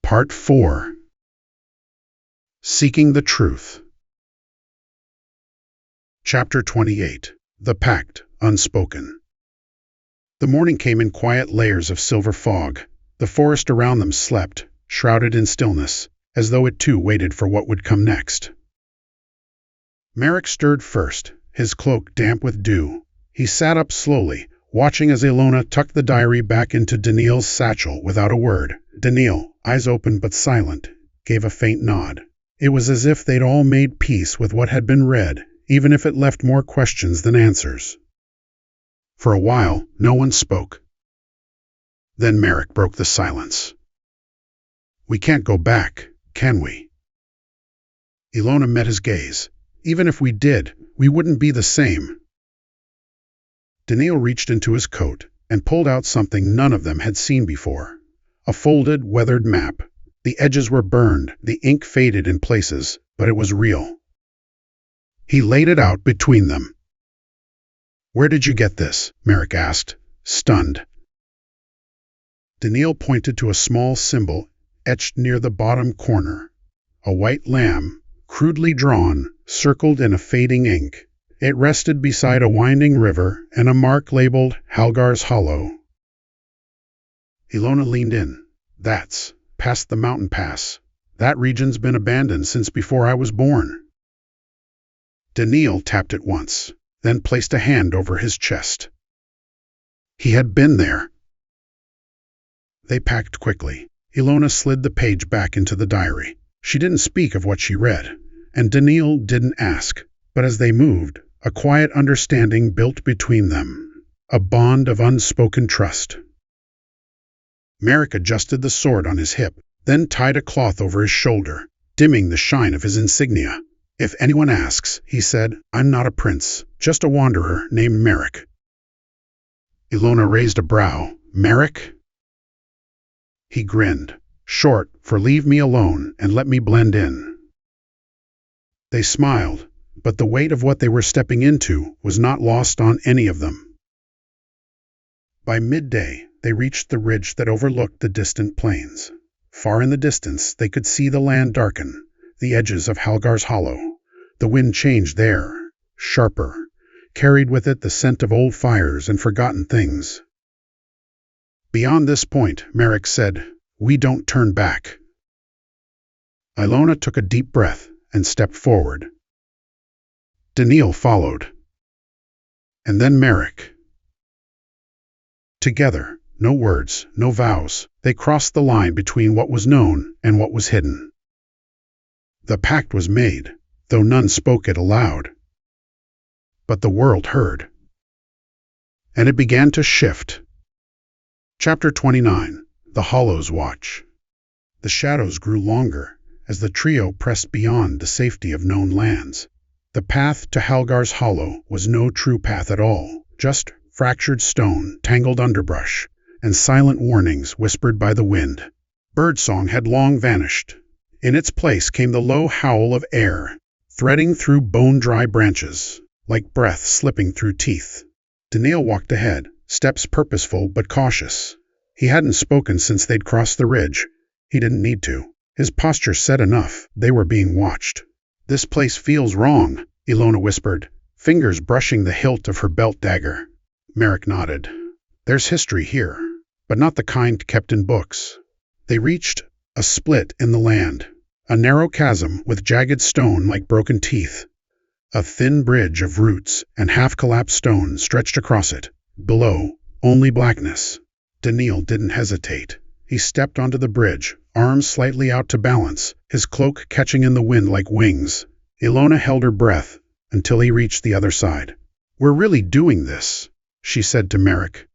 Part 4. Seeking the Truth. Chapter 28. The Pact, Unspoken. The morning came in quiet layers of silver fog. The forest around them slept, shrouded in stillness, as though it too waited for what would come next. Merrick stirred first, his cloak damp with dew. He sat up slowly, watching as Ilona tucked the diary back into Daniil's satchel without a word. Daniil, eyes open but silent, gave a faint nod. It was as if they'd all made peace with what had been read, even if it left more questions than answers. For a while, no one spoke. Then Merrick broke the silence. "We can't go back, can we?" Ilona met his gaze. "Even if we did, we wouldn't be the same." Daniil reached into his coat and pulled out something none of them had seen before. A folded, weathered map. The edges were burned, the ink faded in places, but it was real. He laid it out between them. "Where did you get this?" Merrick asked, stunned. Daniil pointed to a small symbol etched near the bottom corner. A white lamb, crudely drawn, circled in a fading ink. It rested beside a winding river and a mark labeled Halgar's Hollow. Ilona leaned in. "That's past the mountain pass. That region's been abandoned since before I was born." Daniil tapped it once, then placed a hand over his chest. He had been there. They packed quickly. Ilona slid the page back into the diary. She didn't speak of what she read, and Daniil didn't ask, but as they moved, a quiet understanding built between them, a bond of unspoken trust. Merrick adjusted the sword on his hip, then tied a cloth over his shoulder, dimming the shine of his insignia. "If anyone asks," he said, "I'm not a prince, just a wanderer named Merrick." Ilona raised a brow. "Merrick?" He grinned. "Short for leave me alone and let me blend in." They smiled, but the weight of what they were stepping into was not lost on any of them. By midday, they reached the ridge that overlooked the distant plains. Far in the distance, they could see the land darken, the edges of Halgar's Hollow. The wind changed there, sharper, carried with it the scent of old fires and forgotten things. "Beyond this point," Merrick said, "we don't turn back." Ilona took a deep breath and stepped forward. Daniil followed. And then Merrick. Together, no words, no vows, they crossed the line between what was known and what was hidden. The pact was made, though none spoke it aloud. But the world heard. And it began to shift. Chapter 29. The Hollow's Watch. The shadows grew longer as the trio pressed beyond the safety of known lands. The path to Halgar's Hollow was no true path at all, just fractured stone, tangled underbrush, and silent warnings whispered by the wind. Birdsong had long vanished. In its place came the low howl of air, threading through bone-dry branches, like breath slipping through teeth. Daniil walked ahead, steps purposeful but cautious. He hadn't spoken since they'd crossed the ridge. He didn't need to. His posture said enough. They were being watched. "This place feels wrong," Ilona whispered, fingers brushing the hilt of her belt dagger. Merrick nodded. "There's history here, but not the kind kept in books." They reached a split in the land, a narrow chasm with jagged stone like broken teeth. A thin bridge of roots and half-collapsed stone stretched across it. Below, only blackness. Daniil didn't hesitate. He stepped onto the bridge, arms slightly out to balance, his cloak catching in the wind like wings. Ilona held her breath until he reached the other side. "We're really doing this," she said to Merrick.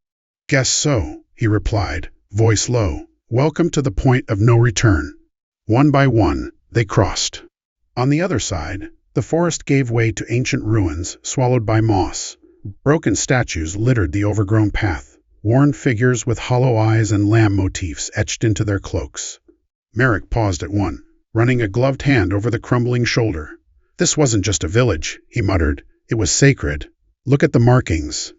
"Guess so," he replied, voice low. "Welcome to the point of no return." One by one, they crossed. On the other side, the forest gave way to ancient ruins swallowed by moss. Broken statues littered the overgrown path, worn figures with hollow eyes and lamb motifs etched into their cloaks. Merrick paused at one, running a gloved hand over the crumbling shoulder. "This wasn't just a village," he muttered. "It was sacred. Look at the markings."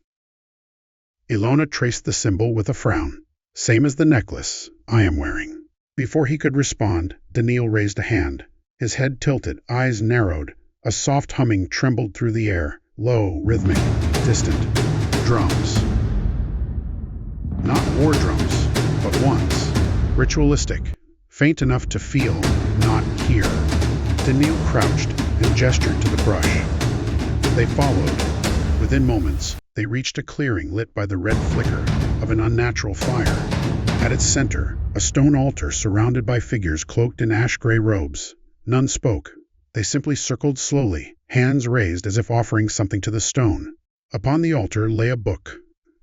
Ilona traced the symbol with a frown. "Same as the necklace I am wearing." Before he could respond, Daniil raised a hand. His head tilted, eyes narrowed. A soft humming trembled through the air, low, rhythmic, distant. Drums. Not war drums, but ones. Ritualistic, faint enough to feel, not hear. Daniil crouched and gestured to the brush. They followed. Within moments, they reached a clearing lit by the red flicker of an unnatural fire. At its center, a stone altar surrounded by figures cloaked in ash-gray robes. None spoke. They simply circled slowly, hands raised as if offering something to the stone. Upon the altar lay a book,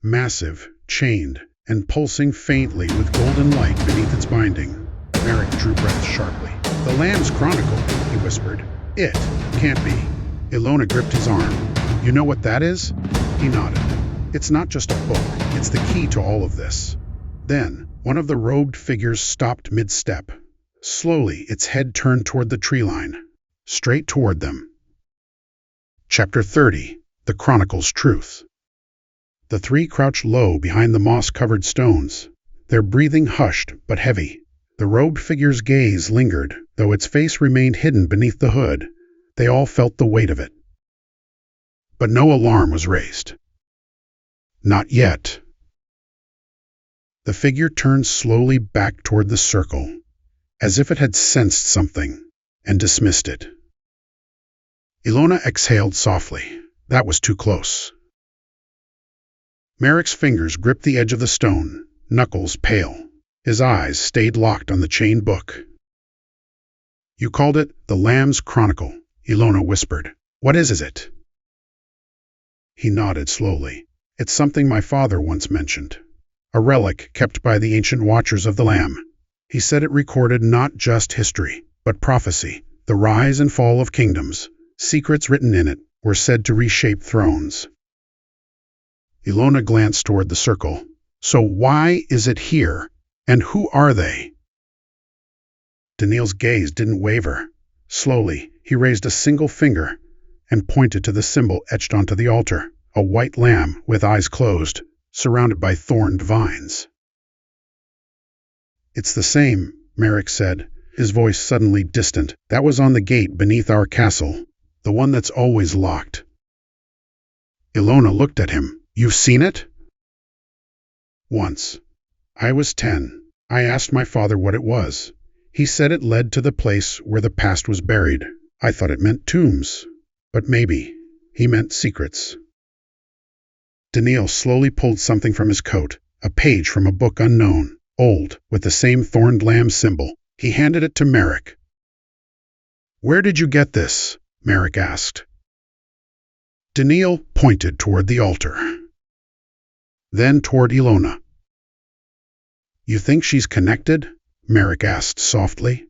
massive, chained, and pulsing faintly with golden light beneath its binding. Merrick drew breath sharply. "The Lamb's Chronicle," he whispered. "It can't be." Ilona gripped his arm. "You know what that is?" He nodded. "It's not just a book. It's the key to all of this." Then, one of the robed figures stopped mid-step. Slowly, its head turned toward the tree line. Straight toward them. Chapter 30. The Chronicle's Truth. The three crouched low behind the moss-covered stones, their breathing hushed but heavy. The robed figure's gaze lingered, though its face remained hidden beneath the hood. They all felt the weight of it. But no alarm was raised. Not yet. The figure turned slowly back toward the circle, as if it had sensed something, and dismissed it. Ilona exhaled softly. That was too close. Merrick's fingers gripped the edge of the stone, knuckles pale. His eyes stayed locked on the chained book. "You called it the Lamb's Chronicle," Ilona whispered. "What is it?" He nodded slowly. "It's something my father once mentioned. A relic kept by the ancient Watchers of the Lamb. He said it recorded not just history, but prophecy, the rise and fall of kingdoms. Secrets written in it were said to reshape thrones." Ilona glanced toward the circle. "So why is it here? And who are they?" Daniil's gaze didn't waver. Slowly, he raised a single finger and pointed to the symbol etched onto the altar, a white lamb with eyes closed, surrounded by thorned vines. "It's the same," Merrick said, his voice suddenly distant. "That was on the gate beneath our castle, the one that's always locked." Ilona looked at him. "You've seen it?" "Once. I was 10. I asked my father what it was. He said it led to the place where the past was buried. I thought it meant tombs, but maybe he meant secrets." Daniil slowly pulled something from his coat, a page from a book unknown, old, with the same thorned lamb symbol. He handed it to Merrick. "Where did you get this?" Merrick asked. Daniil pointed toward the altar, then toward Ilona. "You think she's connected?" Merrick asked softly.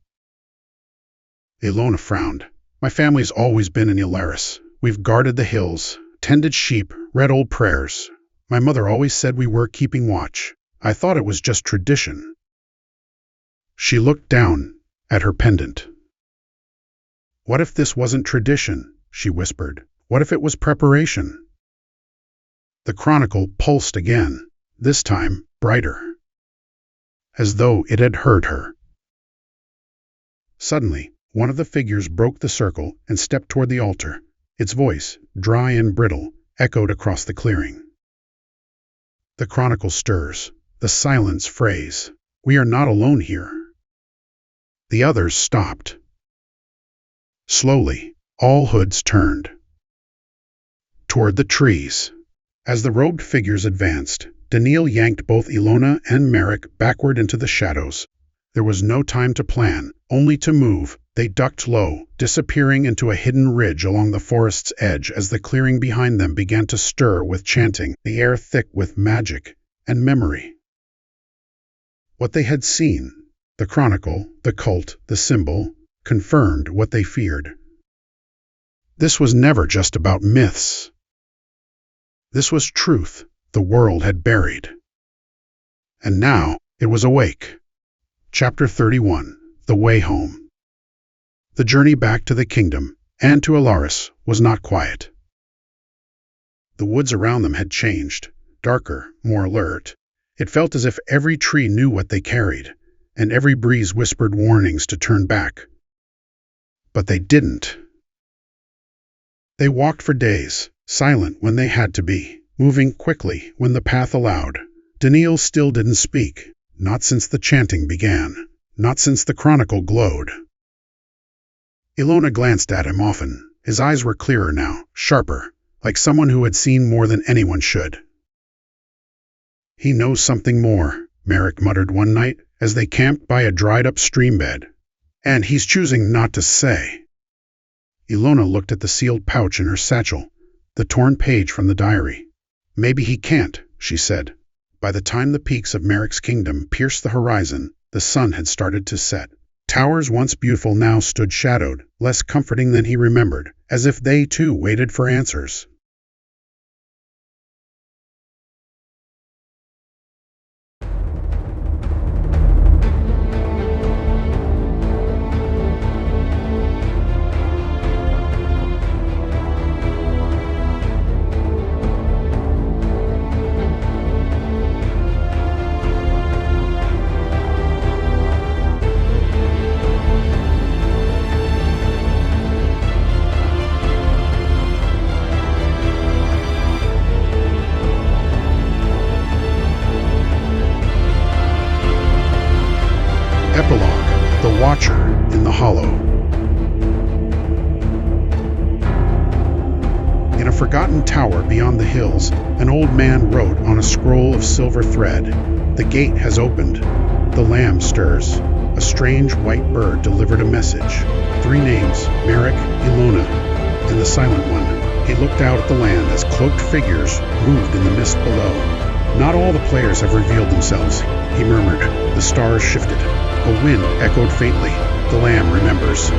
Ilona frowned. "My family's always been in Ilaris. We've guarded the hills, tended sheep, read old prayers. My mother always said we were keeping watch. I thought it was just tradition." She looked down at her pendant. "What if this wasn't tradition?" she whispered. "What if it was preparation?" The chronicle pulsed again, this time brighter, as though it had heard her. Suddenly, one of the figures broke the circle and stepped toward the altar. Its voice, dry and brittle, echoed across the clearing. The chronicle stirs. The silence frays. "We are not alone here." The others stopped. Slowly, all hoods turned toward the trees. As the robed figures advanced, Daniil yanked both Ilona and Merrick backward into the shadows. There was no time to plan, only to move. They ducked low, disappearing into a hidden ridge along the forest's edge as the clearing behind them began to stir with chanting, the air thick with magic and memory. What they had seen, the chronicle, the cult, the symbol, confirmed what they feared. This was never just about myths. This was truth the world had buried. And now it was awake. Chapter 31. The Way Home. The journey back to the kingdom, and to Ilaris, was not quiet. The woods around them had changed, darker, more alert. It felt as if every tree knew what they carried, and every breeze whispered warnings to turn back. But they didn't. They walked for days, silent when they had to be, moving quickly when the path allowed. Daniil still didn't speak, not since the chanting began, not since the chronicle glowed. Ilona glanced at him often. His eyes were clearer now, sharper, like someone who had seen more than anyone should. "He knows something more," Merrick muttered one night as they camped by a dried-up stream bed. "And he's choosing not to say." Ilona looked at the sealed pouch in her satchel, the torn page from the diary. "Maybe he can't," she said. By the time the peaks of Merrick's kingdom pierced the horizon, the sun had started to set. Towers once beautiful now stood shadowed, less comforting than he remembered, as if they too waited for answers. Epilogue, The Watcher in the Hollow. In a forgotten tower beyond the hills, an old man wrote on a scroll of silver thread, "The gate has opened. The lamb stirs." A strange white bird delivered a message. 3 names, Merrick, Ilona, and the Silent One. He looked out at the land as cloaked figures moved in the mist below. "Not all the players have revealed themselves," he murmured. The stars shifted. A wind echoed faintly. "The lamb remembers."